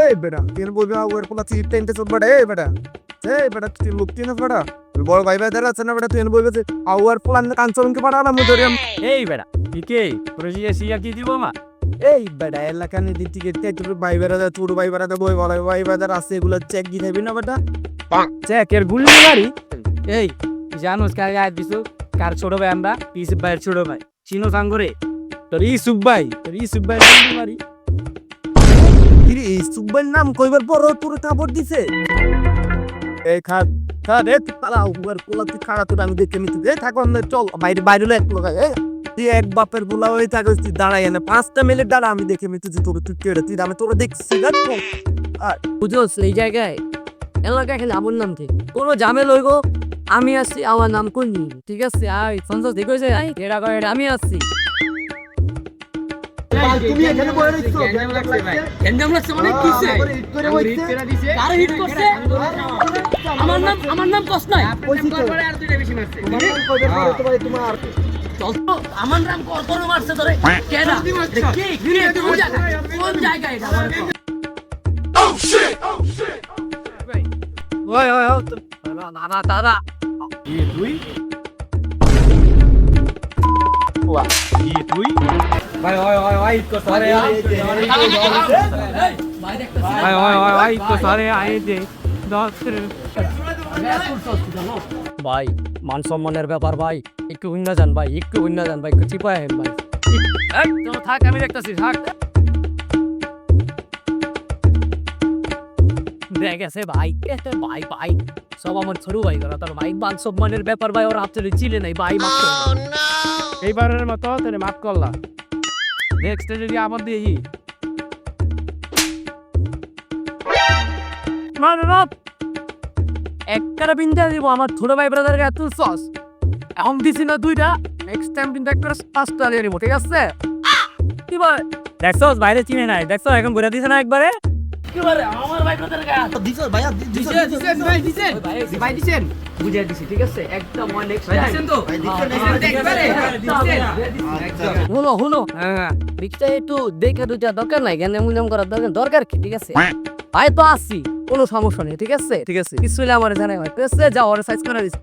এই বেটা তুই বলবি ওর পোলা তুই টেন্টে চল বেটা এই বেটা তুই লোক তুই না বেটা বড় ভাই ভাই আছে না বেটা তুই বলবি যে আওয়ার পোলা কাঞ্চনকে পাঠা না মুই ধরে এই বেটা ঠিকই প্রজিয়া সিয়া কি দিব মা এই বেটা এলাকা নিদি টিকিট তোর ভাই বেড়া ছোট ভাই বেড়া বই বলে ভাই বেড়া আছে এগুলো চেক দিয়ে দিবি না বেটা চেকের গুলি মারি এই জানোস কার গায়ে দিছো কার ছোট ভাই আমরা ইসুফ ভাইয়ের ছোট ভাই চিনো সাঙ্গরে তোর ইসুফ ভাই গুলি মারি কিরে এই সুব্বার নাম কইবার পর তোর কাপড় দিছে এই খাট খাট এ তালা উবার পোলা তুই খাড়া তোর আমি দেখে নিতে দে থাকো আমরা চল বাইরে বাইরে এক লোক তুই এক বাপের পোলা হয়ে থাকিস তুই দাঁড়াই না 5টা মিনিট দাঁড়া আমি দেখে নিতে যে তোর তুই কেড়ে তুই আমি তোর দেখছি না আর বুঝোস এই জায়গায় এলাকায় খেলে আমার নাম কি কোনো জামেল হইব আমি আসছি আমার নাম কোননি ঠিক আছে আই সন্তোষ দেখেছে আই এরা করে আমি আসছি তুমি এখানে বসে রইছো গ্যান্ডাম লাগছে মানে কিছে কার হিট করছে আমার নাম কস নাই আর দুইটা বেশি মারছে তোমার চল তো আমার নাম কোন মারছে তোরে কেডা কি কোন জায়গায় এটা আমার ওই ওই না দাদা তুই ভাই ওই ওই ওই তো সারে ভাই ওই ওই ওই তো সারে আয়ে দে ভাই মান সম্মানের ব্যাপার ভাই একটু উন্না যান ভাই একটু চিপায় হেন ভাই তো থাক আমি দেখতাছি থাক দেখ গেছে ভাই এতে ভাই ভাই সব আমার ছোট ভাই করা তার ভাই মান সম্মানের ব্যাপার ভাই ওর হাতে চিলে নাই ভাই মাফ এইবারের মতো তোরে মাফ করলাম নেক্সট যদি আবার দিই না একটা বিন্দা দিব আমার ছোট ভাই ব্রাদার এত সস এখন দিছি না দুইটা নেক্সট টাইম কিন্তু একটা 5টা দিয়ে নিব ঠিক আছে কি ভাই দেখছস বাইরে চিনে নাই দেখছস এখন ঘুরে দিছে না একবারে কি ভাই আমার ভাই ব্রাদার গায়ে দিছো ভাইয়া দিছেন ভাই দিছেন বুঝিয়ে দিছি ঠিক আছে একদম ওয়ান নেক্সট টাইম দিছেন তো হলো হ্যাঁ বিকটা একটু দেখে দুইটা দরকার নাই জ্ঞান মূল্যায়ন করার দরকার কি ঠিক আছে ভাই তো আসছি কোনো সমস্যা নেই ঠিক আছে ঠিক আছে কিছু হলে আমার জানাই ভাই ঠিক আছে যাও ওর সাইজ করে দিছি